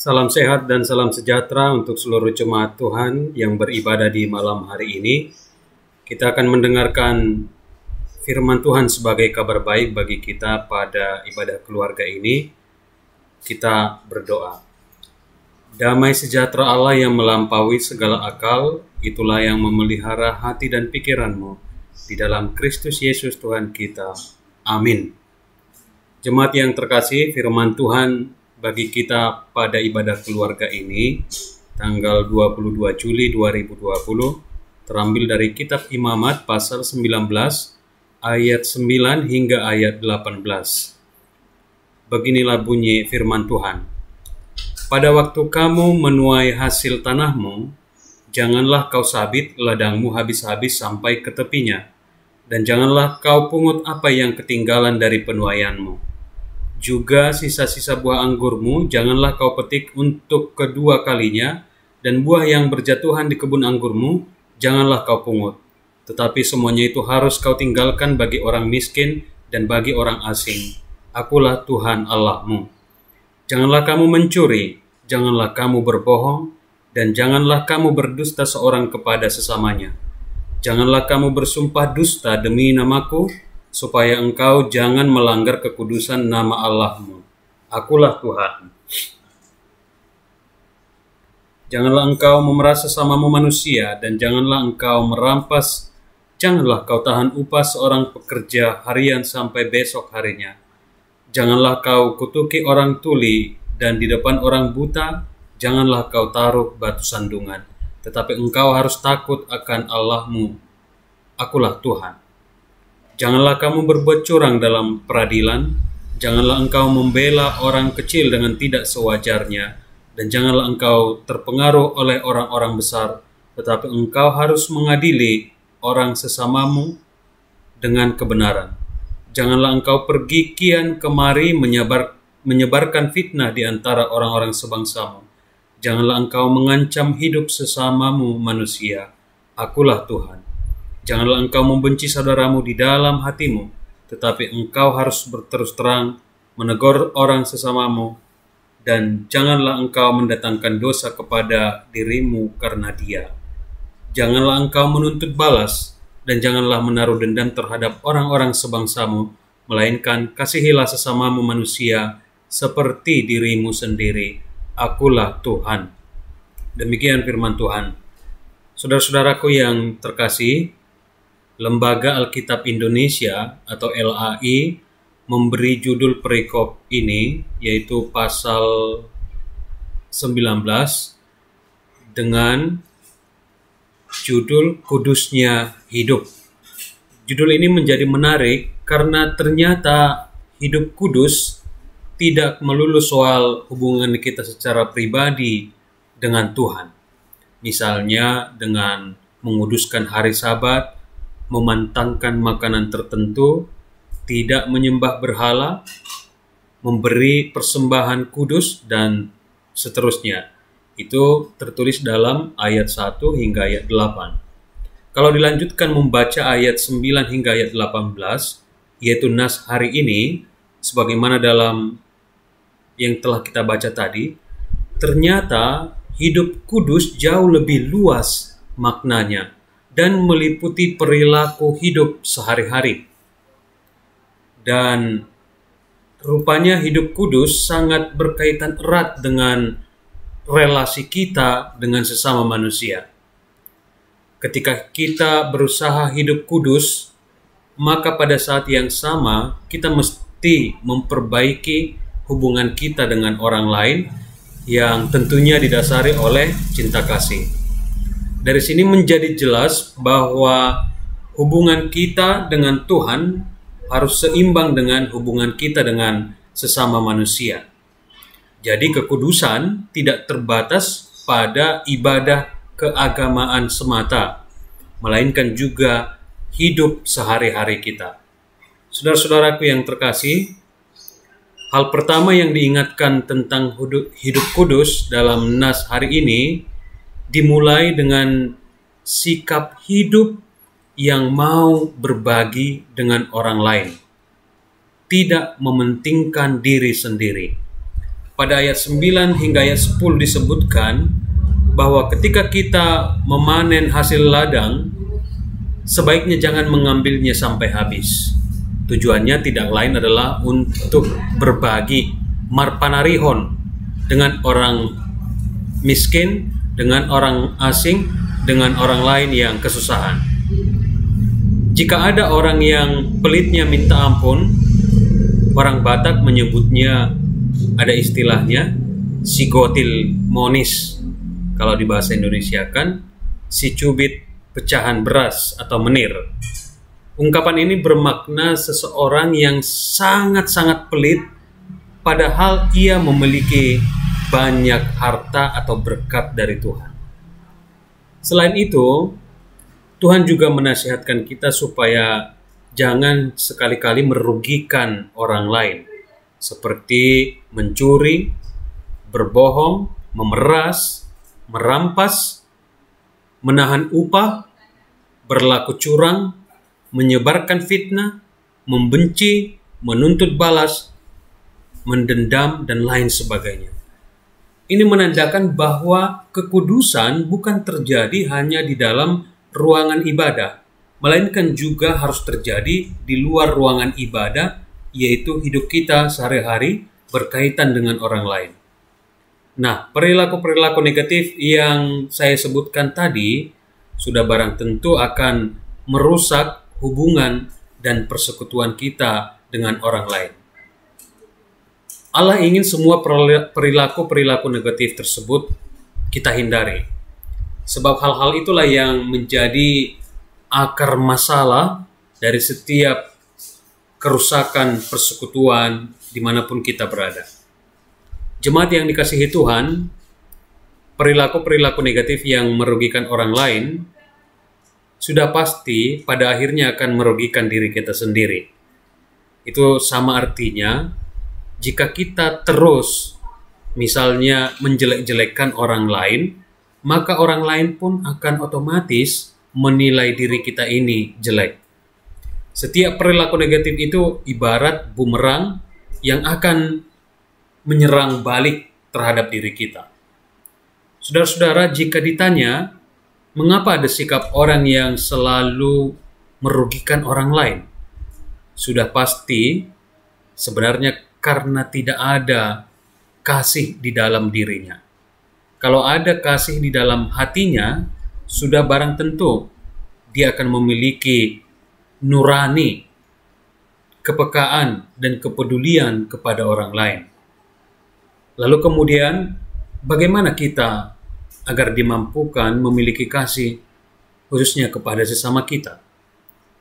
Salam sehat dan salam sejahtera untuk seluruh jemaat Tuhan yang beribadah di malam hari ini. Kita akan mendengarkan firman Tuhan sebagai kabar baik bagi kita pada ibadah keluarga ini. Kita berdoa. Damai sejahtera Allah yang melampaui segala akal, itulah yang memelihara hati dan pikiranmu di dalam Kristus Yesus Tuhan kita. Amin. Jemaat yang terkasih, firman Tuhan bagi kita pada ibadah keluarga ini tanggal 22 Juli 2020 terambil dari kitab Imamat pasal 19 ayat 9 hingga ayat 18. Beginilah bunyi firman Tuhan. Pada waktu kamu menuai hasil tanahmu, janganlah kau sabit ladangmu habis-habis sampai ke tepinya, dan janganlah kau pungut apa yang ketinggalan dari penuaianmu. Juga sisa-sisa buah anggurmu janganlah kau petik untuk kedua kalinya, dan buah yang berjatuhan di kebun anggurmu janganlah kau pungut. Tetapi semuanya itu harus kau tinggalkan bagi orang miskin dan bagi orang asing. Akulah Tuhan Allahmu. Janganlah kamu mencuri, janganlah kamu berbohong, dan janganlah kamu berdusta seorang kepada sesamanya. Janganlah kamu bersumpah dusta demi namaku, supaya engkau jangan melanggar kekudusan nama Allahmu. Akulah Tuhan. Janganlah engkau memeras sesamamu manusia, dan janganlah engkau merampas. Janganlah kau tahan upah seorang pekerja harian sampai besok harinya. Janganlah kau kutuki orang tuli, dan di depan orang buta janganlah kau taruh batu sandungan. Tetapi engkau harus takut akan Allahmu. Akulah Tuhan. Janganlah kamu berbuat curang dalam peradilan, janganlah engkau membela orang kecil dengan tidak sewajarnya, dan janganlah engkau terpengaruh oleh orang-orang besar, tetapi engkau harus mengadili orang sesamamu dengan kebenaran. Janganlah engkau pergi kian kemari menyebarkan fitnah di antara orang-orang sebangsamu. Janganlah engkau mengancam hidup sesamamu manusia. Akulah Tuhan. Janganlah engkau membenci saudaramu di dalam hatimu, tetapi engkau harus berterus terang menegur orang sesamamu, dan janganlah engkau mendatangkan dosa kepada dirimu karena dia. Janganlah engkau menuntut balas, dan janganlah menaruh dendam terhadap orang-orang sebangsamu, melainkan kasihilah sesamamu manusia seperti dirimu sendiri. Akulah Tuhan. Demikian firman Tuhan. Saudara-saudaraku yang terkasih, Lembaga Alkitab Indonesia atau LAI memberi judul perikop ini, yaitu pasal 19 dengan judul Kudusnya Hidup. Judul ini menjadi menarik karena ternyata hidup kudus tidak melulu soal hubungan kita secara pribadi dengan Tuhan. Misalnya dengan menguduskan hari Sabat, memantangkan makanan tertentu, tidak menyembah berhala, memberi persembahan kudus, dan seterusnya. Itu tertulis dalam ayat 1 hingga ayat 8. Kalau dilanjutkan membaca ayat 9 hingga ayat 18, yaitu nas hari ini, sebagaimana dalam yang telah kita baca tadi, ternyata hidup kudus jauh lebih luas maknanya dan meliputi perilaku hidup sehari-hari. Dan rupanya hidup kudus sangat berkaitan erat dengan relasi kita dengan sesama manusia. Ketika kita berusaha hidup kudus, maka pada saat yang sama kita mesti memperbaiki hubungan kita dengan orang lain yang tentunya didasari oleh cinta kasih. Dari sini menjadi jelas bahwa hubungan kita dengan Tuhan harus seimbang dengan hubungan kita dengan sesama manusia. Jadi kekudusan tidak terbatas pada ibadah keagamaan semata, melainkan juga hidup sehari-hari kita. Saudara-saudaraku yang terkasih, hal pertama yang diingatkan tentang hidup kudus dalam nas hari ini dimulai dengan sikap hidup yang mau berbagi dengan orang lain, tidak mementingkan diri sendiri. pada ayat 9 hingga ayat 10 disebutkan bahwa ketika kita memanen hasil ladang, sebaiknya jangan mengambilnya sampai habis. Tujuannya tidak lain adalah untuk berbagi marpanarihon dengan orang miskin, dengan orang asing, dengan orang lain yang kesusahan. Jika ada orang yang pelitnya minta ampun, orang Batak menyebutnya, ada istilahnya sigotil monis. Kalau di bahasa Indonesia kan si cubit pecahan beras atau menir. Ungkapan ini bermakna seseorang yang sangat-sangat pelit padahal ia memiliki banyak harta atau berkat dari Tuhan. Selain itu, Tuhan juga menasihatkan kita supaya jangan sekali-kali merugikan orang lain, seperti mencuri, berbohong, memeras, merampas, menahan upah, berlaku curang, menyebarkan fitnah, membenci, menuntut balas, mendendam, dan lain sebagainya. Ini menandakan bahwa kekudusan bukan terjadi hanya di dalam ruangan ibadah, melainkan juga harus terjadi di luar ruangan ibadah, yaitu hidup kita sehari-hari berkaitan dengan orang lain. Nah, perilaku-perilaku negatif yang saya sebutkan tadi sudah barang tentu akan merusak hubungan dan persekutuan kita dengan orang lain. Allah ingin semua perilaku-perilaku negatif tersebut kita hindari. Sebab hal-hal itulah yang menjadi akar masalah dari setiap kerusakan persekutuan dimanapun kita berada. Jemaat yang dikasihi Tuhan, perilaku-perilaku negatif yang merugikan orang lain sudah pasti pada akhirnya akan merugikan diri kita sendiri. Itu sama artinya jika kita terus misalnya menjelek-jelekkan orang lain, maka orang lain pun akan otomatis menilai diri kita ini jelek. Setiap perilaku negatif itu ibarat bumerang yang akan menyerang balik terhadap diri kita. Saudara-saudara, jika ditanya, mengapa ada sikap orang yang selalu merugikan orang lain? Sudah pasti sebenarnya karena tidak ada kasih di dalam dirinya. Kalau ada kasih di dalam hatinya, sudah barang tentu dia akan memiliki nurani, kepekaan, dan kepedulian kepada orang lain. Lalu kemudian, bagaimana kita agar dimampukan memiliki kasih khususnya kepada sesama kita?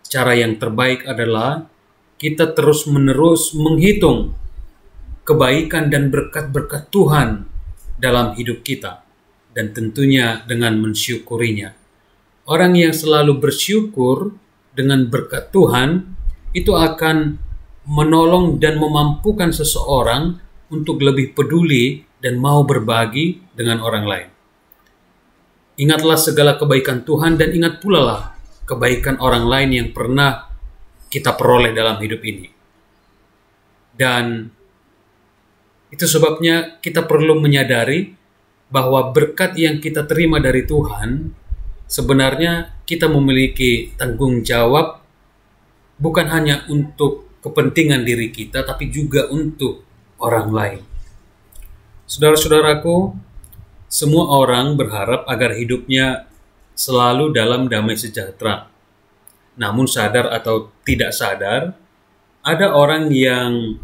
Cara yang terbaik adalah kita terus-menerus menghitung kebaikan dan berkat-berkat Tuhan dalam hidup kita, dan tentunya dengan mensyukurinya. Orang yang selalu bersyukur dengan berkat Tuhan itu akan menolong dan memampukan seseorang untuk lebih peduli dan mau berbagi dengan orang lain. Ingatlah segala kebaikan Tuhan dan ingat pula lah kebaikan orang lain yang pernah kita peroleh dalam hidup ini. Dan itu sebabnya kita perlu menyadari bahwa berkat yang kita terima dari Tuhan, sebenarnya kita memiliki tanggung jawab bukan hanya untuk kepentingan diri kita, tapi juga untuk orang lain. Saudara-saudaraku, semua orang berharap agar hidupnya selalu dalam damai sejahtera. Namun sadar atau tidak sadar, ada orang yang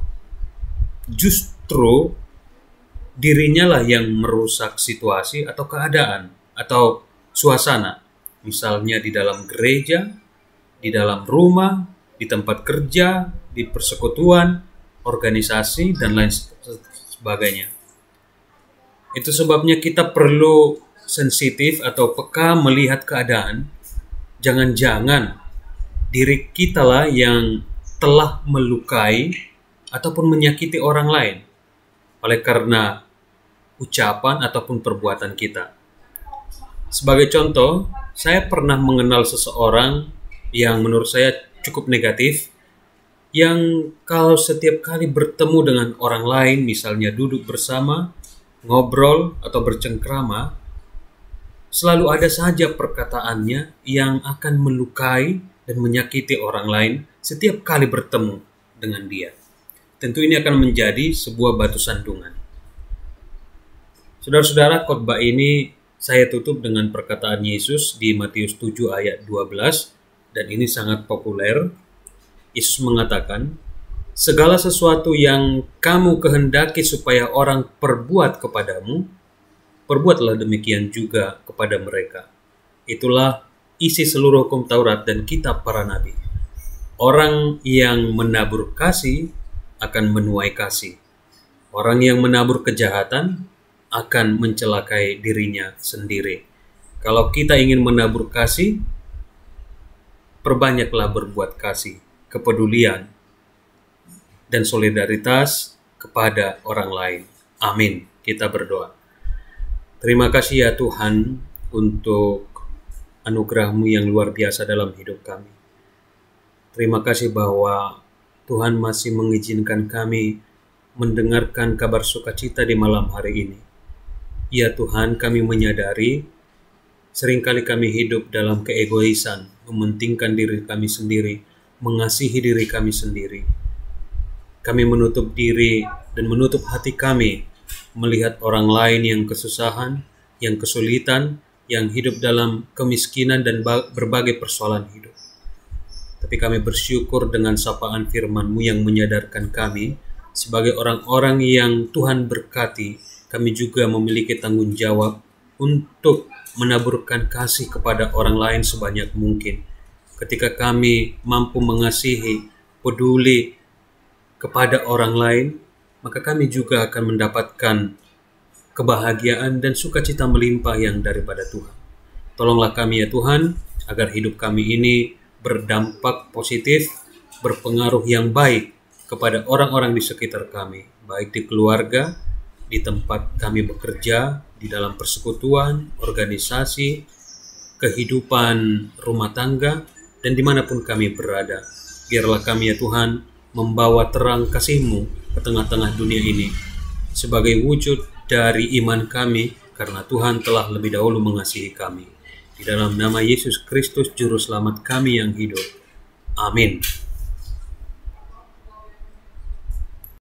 justru dirinya lah yang merusak situasi atau keadaan atau suasana. Misalnya di dalam gereja, di dalam rumah, di tempat kerja, di persekutuan, organisasi, dan lain sebagainya. Itu sebabnya kita perlu sensitif atau peka melihat keadaan. Jangan-jangan diri kita lah yang telah melukai ataupun menyakiti orang lain oleh karena ucapan ataupun perbuatan kita. Sebagai contoh, saya pernah mengenal seseorang yang menurut saya cukup negatif, yang kalau setiap kali bertemu dengan orang lain, misalnya duduk bersama, ngobrol atau bercengkrama, selalu ada saja perkataannya yang akan melukai dan menyakiti orang lain setiap kali bertemu dengan dia. Tentu ini akan menjadi sebuah batu sandungan. Saudara-saudara, khotbah ini saya tutup dengan perkataan Yesus di Matius 7 ayat 12, dan ini sangat populer. Yesus mengatakan, "Segala sesuatu yang kamu kehendaki supaya orang perbuat kepadamu, perbuatlah demikian juga kepada mereka." Itulah isi seluruh hukum Taurat dan kitab para nabi. Orang yang menabur kasih akan menuai kasih. Orang yang menabur kejahatan akan mencelakai dirinya sendiri. Kalau kita ingin menabur kasih, perbanyaklah berbuat kasih, kepedulian, dan solidaritas kepada orang lain. Amin. Kita berdoa. Terima kasih ya Tuhan untuk anugerah-Mu yang luar biasa dalam hidup kami. Terima kasih bahwa Tuhan masih mengizinkan kami mendengarkan kabar sukacita di malam hari ini. Ya Tuhan, kami menyadari seringkali kami hidup dalam keegoisan, mementingkan diri kami sendiri, mengasihi diri kami sendiri. Kami menutup diri dan menutup hati kami melihat orang lain yang kesusahan, yang kesulitan, yang hidup dalam kemiskinan dan berbagai persoalan hidup. Tapi kami bersyukur dengan sapaan firman-Mu yang menyadarkan kami sebagai orang-orang yang Tuhan berkati, kami juga memiliki tanggung jawab untuk menaburkan kasih kepada orang lain sebanyak mungkin. Ketika kami mampu mengasihi, peduli kepada orang lain, maka kami juga akan mendapatkan kebahagiaan dan sukacita melimpah yang daripada Tuhan. Tolonglah kami ya Tuhan, agar hidup kami ini berdampak positif, berpengaruh yang baik kepada orang-orang di sekitar kami, baik di keluarga, di tempat kami bekerja, di dalam persekutuan, organisasi, kehidupan rumah tangga, dan dimanapun kami berada. Biarlah kami ya Tuhan membawa terang kasih-Mu ke tengah-tengah dunia ini sebagai wujud dari iman kami, karena Tuhan telah lebih dahulu mengasihi kami. Di dalam nama Yesus Kristus Juru Selamat kami yang hidup. Amin.